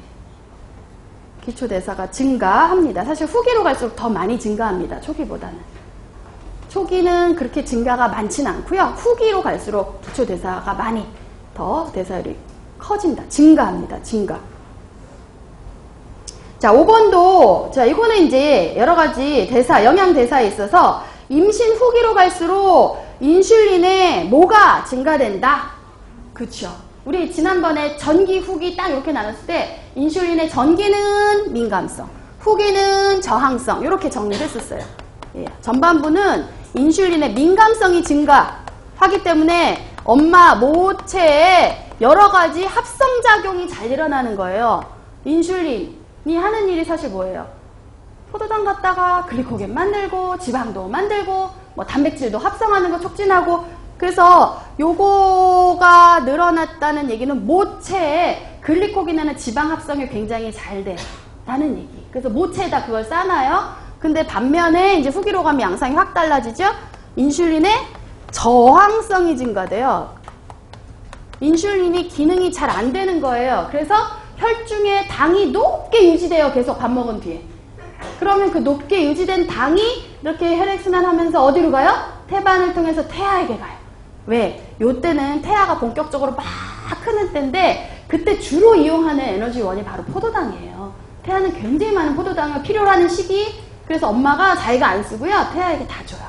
기초대사가 증가합니다. 사실 후기로 갈수록 더 많이 증가합니다. 초기보다는. 초기는 그렇게 증가가 많지는 않고요. 후기로 갈수록 기초대사가 많이 더 대사율이 커진다. 증가합니다. 증가. 자, 5번도, 자, 이거는 이제 여러 가지 영양 대사에 있어서 임신 후기로 갈수록 인슐린의 뭐가 증가된다. 그쵸. 우리 지난번에 전기, 후기 딱 이렇게 나눴을 때 인슐린의 전기는 민감성, 후기는 저항성, 이렇게 정리했었어요. 전반부는 인슐린의 민감성이 증가하기 때문에 엄마 모체에 여러 가지 합성작용이 잘 일어나는 거예요. 인슐린이 하는 일이 사실 뭐예요? 포도당 갖다가 글리코겐 만들고 지방도 만들고 뭐 단백질도 합성하는 거 촉진하고, 그래서 요거가 늘어났다는 얘기는 모체에 글리코겐이나 지방 합성이 굉장히 잘 된다는 얘기. 그래서 모체에다 그걸 싸놔요. 근데 반면에 이제 후기로 가면 양상이 확 달라지죠? 인슐린의 저항성이 증가돼요. 인슐린이 기능이 잘 안 되는 거예요. 그래서 혈중에 당이 높게 유지돼요. 계속 밥 먹은 뒤에. 그러면 그 높게 유지된 당이 이렇게 혈액순환하면서 어디로 가요? 태반을 통해서 태아에게 가요. 왜? 요때는 태아가 본격적으로 막 크는 때인데, 그때 주로 이용하는 에너지원이 바로 포도당이에요. 태아는 굉장히 많은 포도당을 필요로 하는 시기. 그래서 엄마가 자기가 안 쓰고요. 태아에게 다 줘요.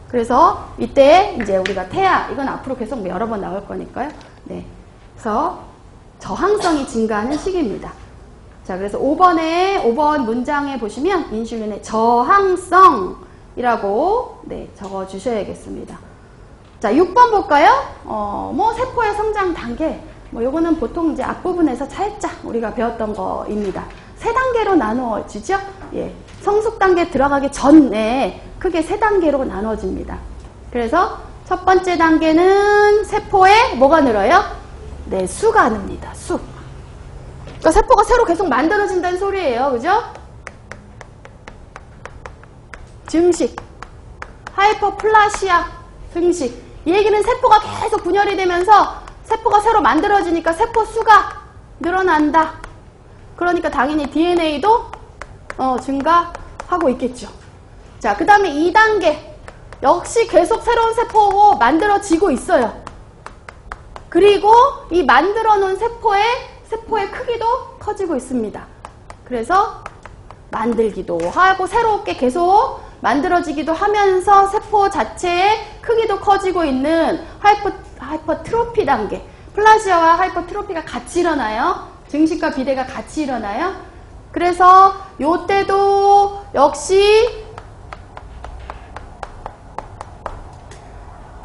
그래서 이때 이제 우리가 태아, 이건 앞으로 계속 여러 번 나올 거니까요. 네. 그래서 저항성이 증가하는 시기입니다. 자, 그래서 5번 문장에 보시면 인슐린의 저항성이라고 적어 주셔야겠습니다. 자, 6번 볼까요? 뭐 세포의 성장 단계, 뭐 요거는 보통 이제 앞부분에서 살짝 우리가 배웠던 거입니다. 3단계로 나누어지죠? 예. 성숙 단계 들어가기 전에 크게 3단계로 나눠집니다. 그래서 첫 번째 단계는 세포에 뭐가 늘어요? 네, 수가 늡니다. 수. 그러니까 세포가 새로 계속 만들어진다는 소리예요. 그죠? 증식. 하이퍼플라시아 증식. 이 얘기는 세포가 계속 분열이 되면서 세포가 새로 만들어지니까 세포 수가 늘어난다. 그러니까 당연히 DNA도 증가하고 있겠죠. 자, 그 다음에 2단계. 역시 계속 새로운 세포가 만들어지고 있어요. 그리고 이 만들어 놓은 세포의 크기도 커지고 있습니다. 그래서 만들기도 하고 새롭게 계속 만들어지기도 하면서 세포 자체의 크기도 커지고 있는 하이퍼트로피 단계. 플라시아와 하이퍼트로피가 같이 일어나요. 증식과 비대가 같이 일어나요. 그래서 요때도 역시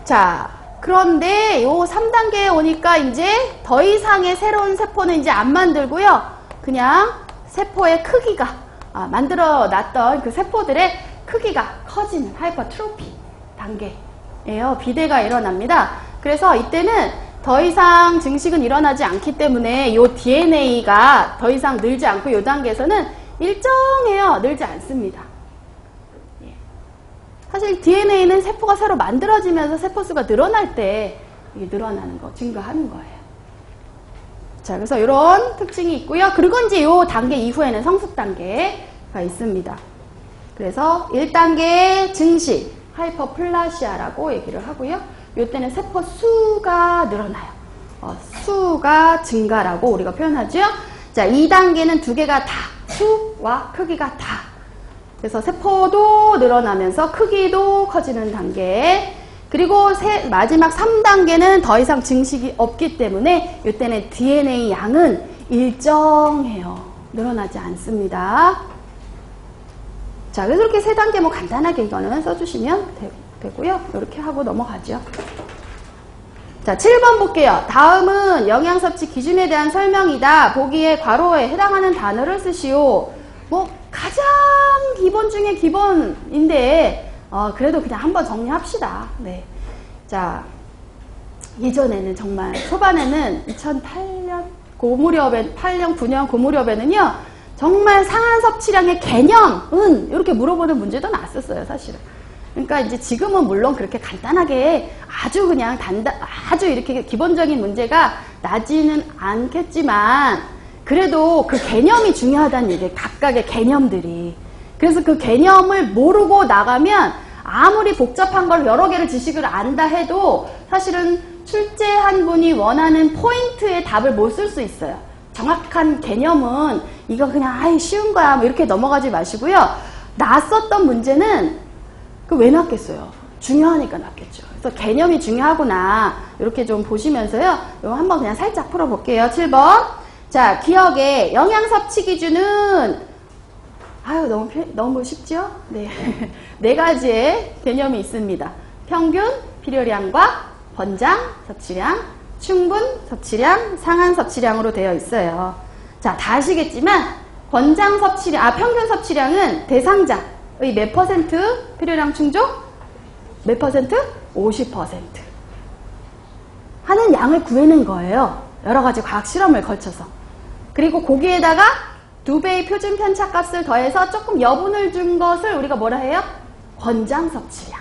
자, 그런데 요 3단계에 오니까 이제 더 이상의 새로운 세포는 이제 안 만들고요. 그냥 세포의 크기가 만들어 놨던 그 세포들의 크기가 커지는 하이퍼트로피 단계예요. 비대가 일어납니다. 그래서 이때는 더 이상 증식은 일어나지 않기 때문에 요 DNA가 더 이상 늘지 않고 요 단계에서는 일정해요. 늘지 않습니다. 사실 DNA는 세포가 새로 만들어지면서 세포수가 늘어날 때 이게 늘어나는 거, 증가하는 거예요. 자, 그래서 이런 특징이 있고요. 그리고 이제 요 단계 이후에는 성숙 단계가 있습니다. 그래서 1단계 증식, 하이퍼플라시아라고 얘기를 하고요. 요때는 세포 수가 늘어나요. 수가 증가라고 우리가 표현하죠. 자, 2단계는 두 개가 다, 수와 크기가 다. 그래서 세포도 늘어나면서 크기도 커지는 단계. 그리고 마지막 3단계는 더 이상 증식이 없기 때문에 이때는 DNA 양은 일정해요. 늘어나지 않습니다. 자, 그래서 이렇게 3단계 뭐 간단하게 이거는 써주시면 되고요. 이렇게 하고 넘어가죠. 자, 7번 볼게요. 다음은 영양 섭취 기준에 대한 설명이다. 보기에 괄호에 해당하는 단어를 쓰시오. 뭐 가장 기본 중에 기본인데 그래도 그냥 한번 정리합시다. 네. 자, 예전에는 정말 초반에는 2008년 고무렵에 8년 9년 고무렵에는요 정말 상한 섭취량의 개념은 이렇게 물어보는 문제도 났었어요. 사실은. 그러니까 이제 지금은 물론 그렇게 간단하게 아주 그냥 아주 이렇게 기본적인 문제가 나지는 않겠지만 그래도 그 개념이 중요하다는 얘기예요. 각각의 개념들이. 그래서 그 개념을 모르고 나가면 아무리 복잡한 걸 여러 개를 지식을 안다 해도 사실은 출제한 분이 원하는 포인트의 답을 못 쓸 수 있어요. 정확한 개념은 이거 그냥 아이 쉬운 거야 뭐 이렇게 넘어가지 마시고요. 놨었던 문제는 왜 놨겠어요? 중요하니까 놨겠죠. 그래서 개념이 중요하구나 이렇게 좀 보시면서요. 이거 한번 그냥 살짝 풀어볼게요. 7번. 자, 기억에 영양 섭취 기준은 너무 쉽죠? 네. 4가지의 개념이 있습니다. 평균 필요량과 권장 섭취량, 충분 섭취량, 상한 섭취량으로 되어 있어요. 자, 다 아시겠지만 권장 섭취량, 평균 섭취량은 대상자의 몇 퍼센트 필요량 충족? 몇 퍼센트? 50% 하는 양을 구해낸 거예요. 여러 가지 과학 실험을 거쳐서. 그리고 거기에다가 2배의 표준 편차값을 더해서 조금 여분을 준 것을 우리가 뭐라 해요? 권장 섭취량.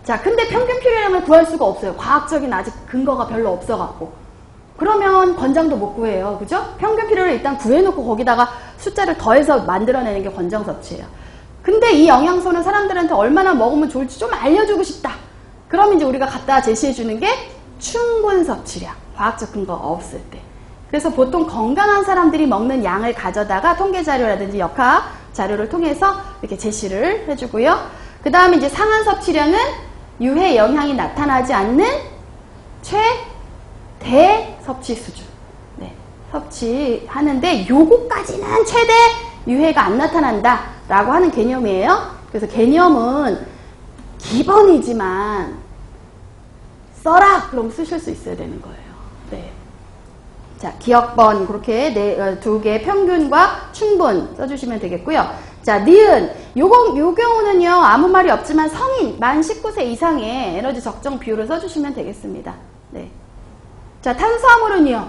자, 근데 평균 필요량을 구할 수가 없어요. 과학적인 아직 근거가 별로 없어갖고. 그러면 권장도 못 구해요. 그죠? 평균 필요를 일단 구해놓고 거기다가 숫자를 더해서 만들어내는 게 권장 섭취예요. 근데 이 영양소는 사람들한테 얼마나 먹으면 좋을지 좀 알려주고 싶다. 그럼 이제 우리가 갖다 제시해주는 게 충분 섭취량. 과학적 근거가 없을 때. 그래서 보통 건강한 사람들이 먹는 양을 가져다가 통계 자료라든지 역학 자료를 통해서 이렇게 제시를 해주고요. 그 다음에 이제 상한 섭취량은 유해 영향이 나타나지 않는 최대 섭취 수준. 네, 섭취하는데 요거까지는 최대 유해가 안 나타난다 라고 하는 개념이에요. 그래서 개념은 기본이지만 써라! 그럼 쓰실 수 있어야 되는 거예요. 네. 자, 기억번 그렇게 2개 평균과 충분 써주시면 되겠고요. 자, 니은 요 경우는요, 아무 말이 없지만 성인, 만 19세 이상의 에너지 적정 비율을 써주시면 되겠습니다. 네. 자, 탄수화물은요,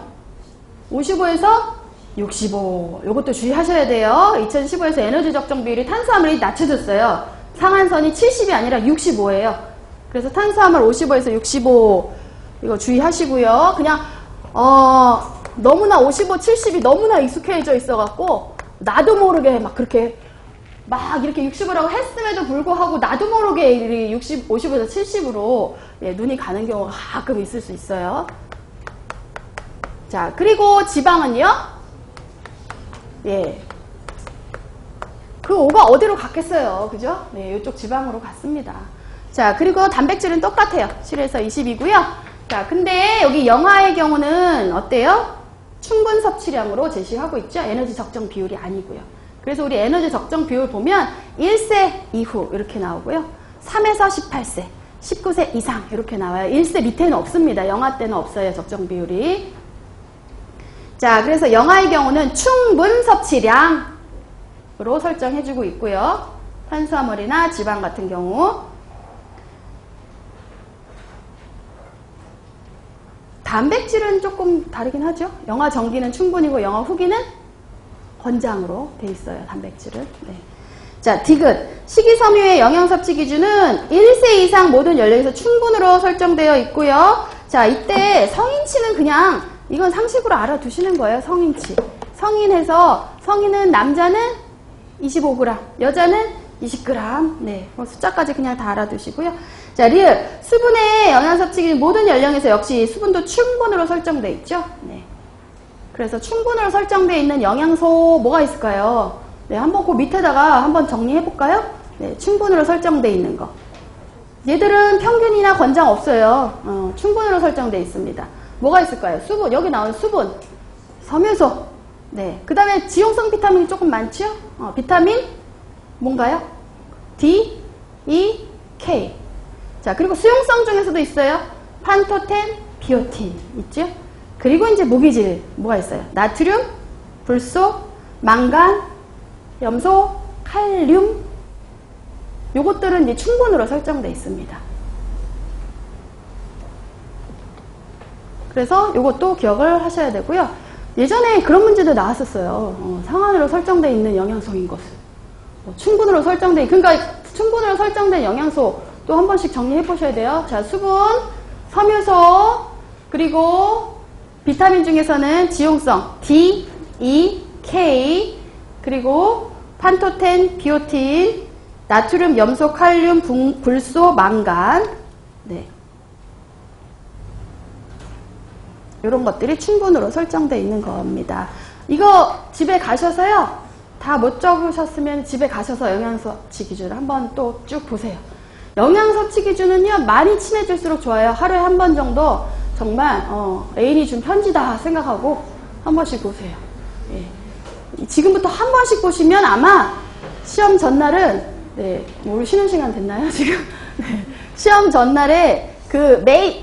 55에서 65. 요것도 주의하셔야 돼요. 2015에서 에너지 적정 비율이 탄수화물이 낮춰졌어요. 상한선이 70이 아니라 65예요. 그래서 탄수화물 55에서 65, 이거 주의하시고요. 그냥, 너무나 55, 70이 너무나 익숙해져 있어갖고, 나도 모르게 막 그렇게 막 이렇게 60이라고 했음에도 불구하고 나도 모르게 60, 50에서 70으로 눈이 가는 경우가 가끔 있을 수 있어요. 자, 그리고 지방은요? 예. 그 5가 어디로 갔겠어요? 그죠? 네, 이쪽 지방으로 갔습니다. 자, 그리고 단백질은 똑같아요. 7에서 20이고요. 자, 근데 여기 영아의 경우는 어때요? 충분 섭취량으로 제시하고 있죠? 에너지 적정 비율이 아니고요. 그래서 우리 에너지 적정 비율 보면 1세 이후 이렇게 나오고요. 3에서 18세, 19세 이상 이렇게 나와요. 1세 밑에는 없습니다. 영아 때는 없어요. 적정 비율이. 자, 그래서 영아의 경우는 충분 섭취량으로 설정해주고 있고요. 탄수화물이나 지방 같은 경우. 단백질은 조금 다르긴 하죠. 영아 정기는 충분이고 영아 후기는 권장으로 돼 있어요. 단백질은. 네. 자, 디귿. 식이섬유의 영양 섭취 기준은 1세 이상 모든 연령에서 충분으로 설정되어 있고요. 자, 이때 성인치는 그냥 이건 상식으로 알아두시는 거예요. 성인치. 성인은 남자는 25g, 여자는 20g. 네, 숫자까지 그냥 다 알아두시고요. 자, 리을. 수분의 영양 섭취 기준 모든 연령에서 역시 수분도 충분으로 설정되어 있죠. 네. 그래서 충분으로 설정되어 있는 영양소 뭐가 있을까요? 네, 한번 그 밑에다가 한번 정리해 볼까요? 네, 충분으로 설정되어 있는 거. 얘들은 평균이나 권장 없어요. 충분으로 설정되어 있습니다. 뭐가 있을까요? 수분, 여기 나온 수분, 섬유소. 네, 그 다음에 지용성 비타민이 조금 많죠? 비타민 뭔가요? D, E, K. 자, 그리고 수용성 중에서도 있어요. 판토텐, 비오틴 있죠? 그리고 이제 무기질 뭐가 있어요? 나트륨, 불소, 망간, 염소, 칼륨. 요것들은 이제 충분으로 설정되어 있습니다. 그래서 요것도 기억을 하셔야 되고요. 예전에 그런 문제도 나왔었어요. 상한으로 설정되어 있는 영양소인 것을. 충분으로 설정된, 그러니까 충분으로 설정된 영양소 또 한 번씩 정리해 보셔야 돼요. 자, 수분, 섬유소, 그리고 비타민 중에서는 지용성 D, E, K, 그리고 판토텐, 비오틴, 나트륨, 염소, 칼륨, 불소, 망간. 네. 이런 것들이 충분으로 설정되어 있는 겁니다. 이거 집에 가셔서요. 다 못 적으셨으면 집에 가셔서 영양섭취 기준을 한번 또 쭉 보세요. 영양섭취 기준은요. 많이 친해질수록 좋아요. 하루에 한 번 정도 정말 애인이 준 편지다 생각하고 한 번씩 보세요. 예. 지금부터 한 번씩 보시면 아마 시험 전날은 네, 오늘 쉬는 시간 됐나요 지금? 네. 시험 전날에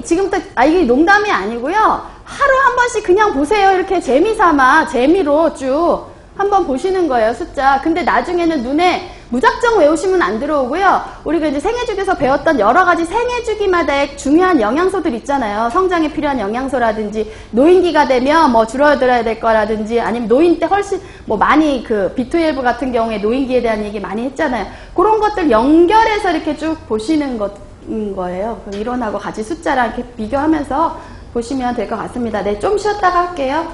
지금부터 이게 농담이 아니고요. 하루 한 번씩 그냥 보세요. 이렇게 재미삼아 재미로 쭉 한번 보시는 거예요. 숫자. 근데 나중에는 눈에 무작정 외우시면 안 들어오고요. 우리가 이제 생애주기에서 배웠던 여러 가지 생애주기마다의 중요한 영양소들 있잖아요. 성장에 필요한 영양소라든지 노인기가 되면 뭐 줄어들어야 될 거라든지 아니면 노인 때 훨씬 뭐 많이 B12 같은 경우에 노인기에 대한 얘기 많이 했잖아요. 그런 것들 연결해서 이렇게 쭉 보시는 거예요. 이론하고 같이 숫자랑 이렇게 비교하면서 보시면 될 것 같습니다. 네, 좀 쉬었다가 할게요.